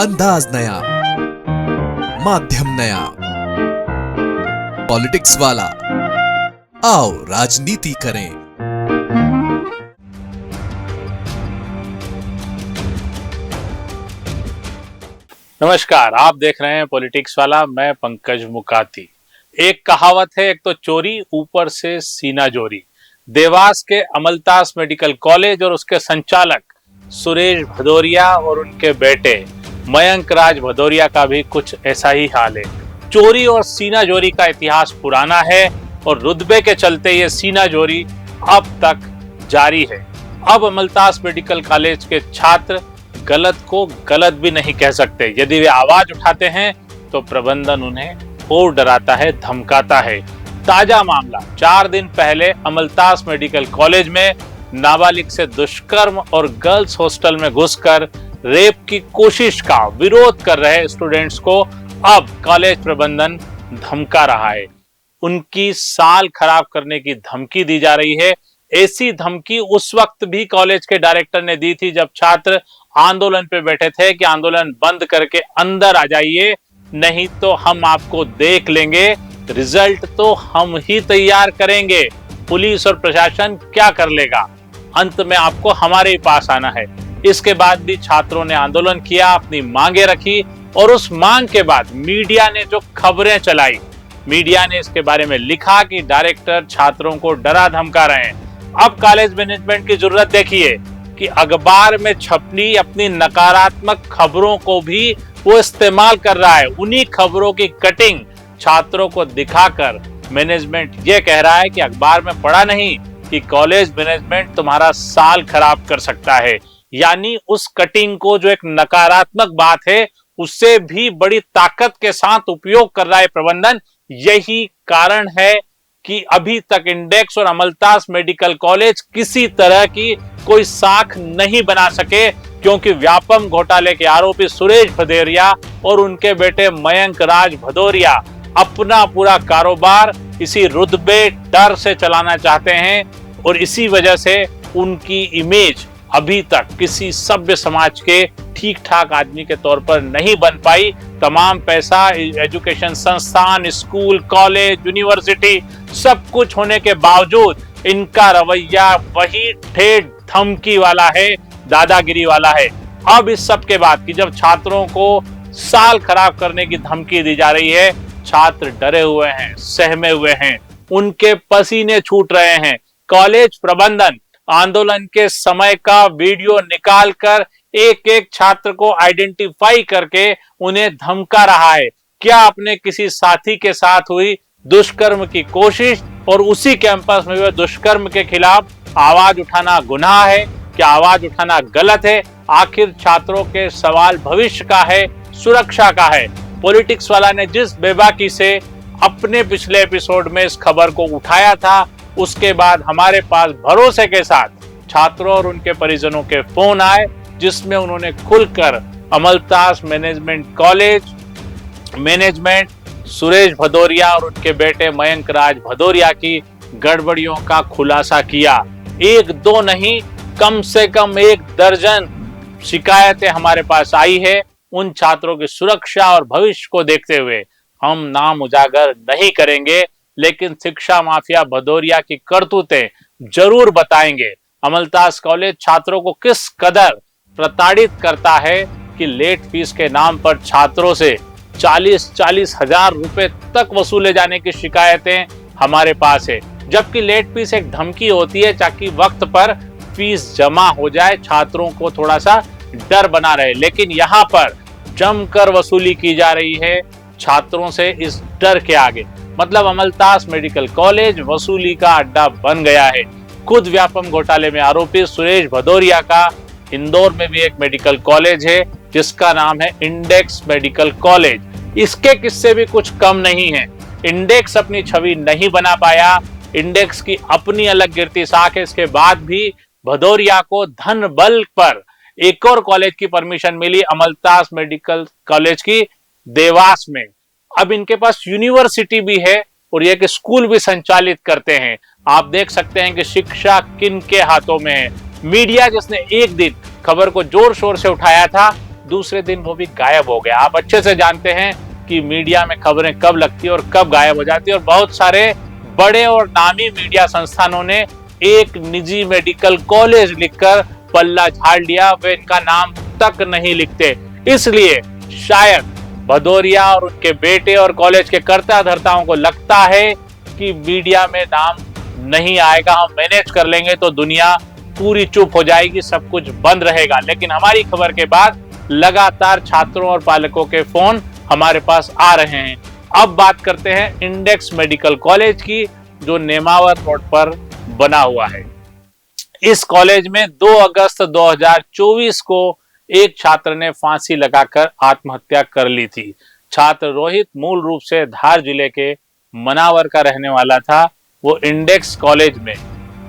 अंदाज नया, माध्यम नया, पॉलिटिक्स वाला। आओ राजनीति करें। नमस्कार, आप देख रहे हैं पॉलिटिक्स वाला। मैं पंकज मुकाती। एक कहावत है, एक तो चोरी ऊपर से सीना जोरी। देवास के अमलतास मेडिकल कॉलेज और उसके संचालक सुरेश भदौरिया और उनके बेटे मयंक राज भदौरिया का भी कुछ ऐसा ही हाल है। चोरी और सीना जोरी का इतिहास पुराना है और रुतबे के चलते ये सीना जोरी अब तक जारी है। अब अमलतास मेडिकल कॉलेज के छात्र गलत को गलत भी नहीं कह सकते। यदि वे आवाज उठाते हैं तो प्रबंधन उन्हें और डराता है, धमकाता है। ताजा मामला 4 दिन पहले अमलतास मेडिकल कॉलेज में नाबालिग से दुष्कर्म और गर्ल्स हॉस्टल में घुसकर रेप की कोशिश का विरोध कर रहे स्टूडेंट्स को अब कॉलेज प्रबंधन धमका रहा है। उनकी साल खराब करने की धमकी दी जा रही है। ऐसी धमकी उस वक्त भी कॉलेज के डायरेक्टर ने दी थी जब छात्र आंदोलन पे बैठे थे कि आंदोलन बंद करके अंदर आ जाइए, नहीं तो हम आपको देख लेंगे, रिजल्ट तो हम ही तैयार करेंगे, पुलिस और प्रशासन क्या कर लेगा, अंत में आपको हमारे ही पास आना है। इसके बाद भी छात्रों ने आंदोलन किया, अपनी मांगे रखी और उस मांग के बाद मीडिया ने जो खबरें चलाई, मीडिया ने इसके बारे में लिखा कि डायरेक्टर छात्रों को डरा धमका रहे हैं। अब कॉलेज मैनेजमेंट की जरूरत देखिए कि अखबार में छपनी अपनी नकारात्मक खबरों को भी वो इस्तेमाल कर रहा है। उन्हीं खबरों की कटिंग छात्रों को दिखाकर मैनेजमेंट ये कह रहा है कि अखबार में पढ़ा नहीं कि कॉलेज मैनेजमेंट तुम्हारा साल खराब कर सकता है। यानी उस कटिंग को जो एक नकारात्मक बात है उससे भी बड़ी ताकत के साथ उपयोग कर रहा है प्रबंधन। यही कारण है कि अभी तक इंडेक्स और अमलतास मेडिकल कॉलेज किसी तरह की कोई साख नहीं बना सके, क्योंकि व्यापम घोटाले के आरोपी सुरेश भदौरिया और उनके बेटे मयंक राज भदौरिया अपना पूरा कारोबार इसी रुतबे डर से चलाना चाहते हैं और इसी वजह से उनकी इमेज अभी तक किसी सभ्य समाज के ठीक ठाक आदमी के तौर पर नहीं बन पाई। तमाम पैसा, एजुकेशन संस्थान, स्कूल, कॉलेज, यूनिवर्सिटी सब कुछ होने के बावजूद इनका रवैया वही ठेठ धमकी वाला है, दादागिरी वाला है। अब इस सब के बाद कि जब छात्रों को साल खराब करने की धमकी दी जा रही है, छात्र डरे हुए हैं, सहमे हुए हैं, उनके पसीने छूट रहे हैं। कॉलेज प्रबंधन आंदोलन के समय का वीडियो निकालकर एक एक छात्र को आइडेंटिफाई करके उन्हें धमका रहा है। क्या अपने किसी साथी के साथ हुई दुष्कर्म की कोशिश और उसी कैंपस में हुए दुष्कर्म के खिलाफ आवाज उठाना गुनाह है? क्या आवाज उठाना गलत है? आखिर छात्रों के सवाल भविष्य का है, सुरक्षा का है। पॉलिटिक्स वाला ने जिस बेबाकी से अपने पिछले एपिसोड में इस खबर को उठाया था, उसके बाद हमारे पास भरोसे के साथ छात्रों और उनके परिजनों के फोन आए जिसमें उन्होंने खुलकर Amaltas management college management, Suresh Bhadauria और उनके बेटे मयंक राज भदौरिया की गड़बड़ियों का खुलासा किया। 1-2 नहीं, कम से कम 1 दर्जन शिकायतें हमारे पास आई है। उन छात्रों की सुरक्षा और भविष्य को देखते हुए हम नाम उजागर नहीं करेंगे, लेकिन शिक्षा माफिया भदौरिया की करतूतें जरूर बताएंगे। अमलतास कॉलेज छात्रों को किस कदर प्रताड़ित करता है कि लेट फीस के नाम पर छात्रों से 40-40 हजार रुपए तक वसूले जाने की शिकायतें हमारे पास है। जबकि लेट फीस एक धमकी होती है ताकि वक्त पर फीस जमा हो जाए, छात्रों को थोड़ा सा डर बना रहे, लेकिन यहाँ पर जमकर वसूली की जा रही है छात्रों से इस डर के आगे। मतलब अमलतास मेडिकल कॉलेज वसूली का अड्डा बन गया है। खुद व्यापम घोटाले में आरोपी सुरेश भदौरिया का इंदौर में भी एक मेडिकल कॉलेज है जिसका नाम है इंडेक्स मेडिकल कॉलेज। इसके किस्से भी कुछ कम नहीं है। इंडेक्स अपनी छवि नहीं बना पाया, इंडेक्स की अपनी अलग गिरती साख है। इसके बाद भी भदौरिया को धन बल पर एक और कॉलेज की परमिशन मिली, अमलतास मेडिकल कॉलेज की देवास में। अब इनके पास यूनिवर्सिटी भी है और ये स्कूल भी संचालित करते हैं। आप देख सकते हैं कि शिक्षा किन के हाथों में है। मीडिया जिसने एक दिन खबर को जोर शोर से उठाया था, दूसरे दिन वो भी गायब हो गया। आप अच्छे से जानते हैं कि मीडिया में खबरें कब लगती है और कब गायब हो जाती है, और बहुत सारे बड़े और नामी मीडिया संस्थानों ने एक निजी मेडिकल कॉलेज लिखकर पल्ला झाड़ लिया, वे इनका नाम तक नहीं लिखते। इसलिए शायद भदौरिया और उनके बेटे और कॉलेज के कर्ता धर्ताओं को लगता है कि मीडिया में नाम नहीं आएगा, हम मैनेज कर लेंगे तो दुनिया पूरी चुप हो जाएगी, सब कुछ बंद रहेगा। लेकिन हमारी खबर के बाद लगातार छात्रों और पालकों के फोन हमारे पास आ रहे हैं। अब बात करते हैं इंडेक्स मेडिकल कॉलेज की, जो नेमावर रोड पर बना हुआ है। इस कॉलेज में 2 अगस्त 2024 को एक छात्र ने फांसी लगाकर आत्महत्या कर ली थी। छात्र रोहित मूल रूप से धार जिले के मनावर का रहने वाला था। वो इंडेक्स कॉलेज में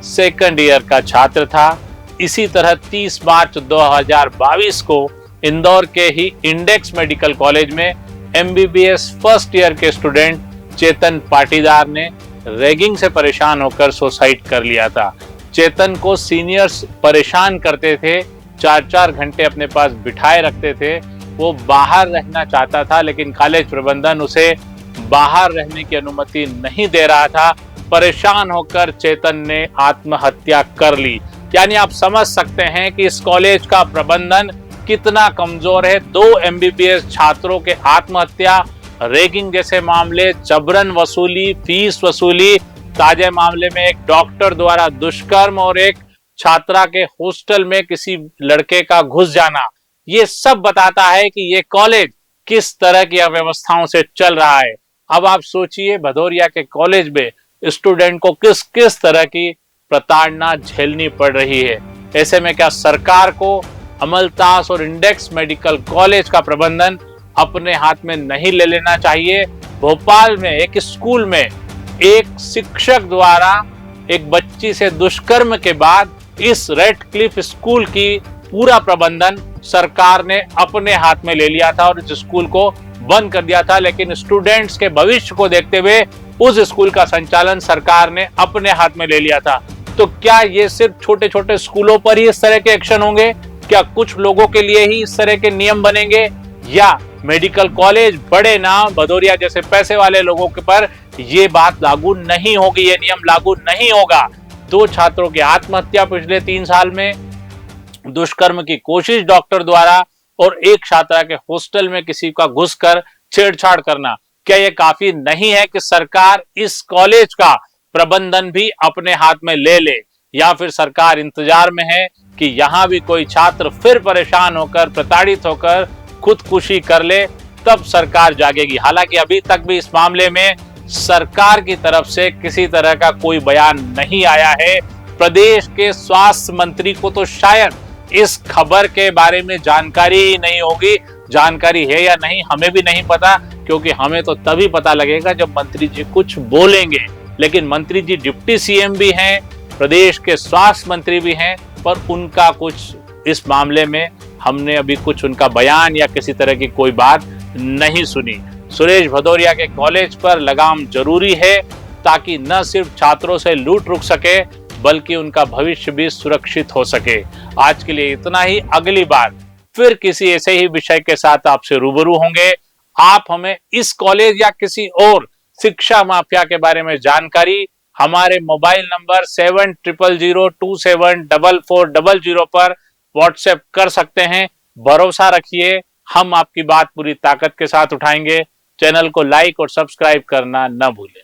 सेकंड ईयर का छात्र था। इसी तरह 30 मार्च 2022 को इंदौर के ही इंडेक्स मेडिकल कॉलेज में एमबीबीएस फर्स्ट ईयर के स्टूडेंट चेतन पाटीदार ने रैगिंग से परेशान होकर सुसाइड कर लिया था। चेतन को सीनियर्स परेशान करते थे, 4-4 घंटे अपने पास बिठाए रखते थे। वो बाहर रहना चाहता था, लेकिन कॉलेज प्रबंधन उसे बाहर रहने की अनुमति नहीं दे रहा था। परेशान होकर चेतन ने आत्महत्या कर ली। यानी आप समझ सकते हैं कि इस कॉलेज का प्रबंधन कितना कमजोर है। 2 एमबीबीएस छात्रों के आत्महत्या, रैगिंग जैसे मामले, जबरन वसूली, फीस वसूली, ताजे मामले में एक डॉक्टर द्वारा दुष्कर्म और एक छात्रा के हॉस्टल में किसी लड़के का घुस जाना, ये सब बताता है कि ये कॉलेज किस तरह की अव्यवस्थाओं से चल रहा है। अब आप सोचिए, भदौरिया के कॉलेज में स्टूडेंट को किस किस तरह की प्रताड़ना झेलनी पड़ रही है। ऐसे में क्या सरकार को अमलतास और इंडेक्स मेडिकल कॉलेज का प्रबंधन अपने हाथ में नहीं ले लेना चाहिए? भोपाल में एक स्कूल में एक शिक्षक द्वारा एक बच्ची से दुष्कर्म के बाद इस रेड क्लिफ स्कूल की पूरा प्रबंधन सरकार ने अपने हाथ में ले लिया था और इस स्कूल को बंद कर दिया था। लेकिन स्टूडेंट्स के भविष्य को देखते हुए उस स्कूल का संचालन सरकार ने अपने हाथ में ले लिया था। तो क्या ये सिर्फ छोटे छोटे स्कूलों पर ही इस तरह के एक्शन होंगे? क्या कुछ लोगों के लिए ही इस तरह के नियम बनेंगे, या मेडिकल कॉलेज, बड़े नाम, भदौरिया जैसे पैसे वाले लोगों के पर ये बात लागू नहीं होगी, ये नियम लागू नहीं होगा? 2 छात्रों की आत्महत्या पिछले 3 साल में, दुष्कर्म की कोशिश डॉक्टर द्वारा, और एक छात्रा के हॉस्टल में किसी का घुसकर छेड़छाड़ करना, क्या ये काफी नहीं है कि सरकार इस कॉलेज का प्रबंधन भी अपने हाथ में ले ले? या फिर सरकार इंतजार में है कि यहां भी कोई छात्र फिर परेशान होकर, प्रताड़ित होकर खुदकुशी कर ले, तब सरकार जागेगी? हालांकि अभी तक भी इस मामले में सरकार की तरफ से किसी तरह का कोई बयान नहीं आया है। प्रदेश के स्वास्थ्य मंत्री को तो शायद इस खबर के बारे में जानकारी ही नहीं होगी। जानकारी है या नहीं हमें भी नहीं पता, क्योंकि हमें तो तभी पता लगेगा जब मंत्री जी कुछ बोलेंगे। लेकिन मंत्री जी डिप्टी सीएम भी हैं, प्रदेश के स्वास्थ्य मंत्री भी हैं, पर उनका कुछ इस मामले में हमने अभी कुछ उनका बयान या किसी तरह की कोई बात नहीं सुनी। सुरेश भदौरिया के कॉलेज पर लगाम जरूरी है, ताकि न सिर्फ छात्रों से लूट रुक सके, बल्कि उनका भविष्य भी सुरक्षित हो सके। आज के लिए इतना ही। अगली बार फिर किसी ऐसे ही विषय के साथ आपसे रूबरू होंगे। आप हमें इस कॉलेज या किसी और शिक्षा माफिया के बारे में जानकारी हमारे मोबाइल नंबर 7000274400 पर व्हाट्सएप कर सकते हैं। भरोसा रखिए, हम आपकी बात पूरी ताकत के साथ उठाएंगे। चैनल को लाइक और सब्सक्राइब करना न भूलें।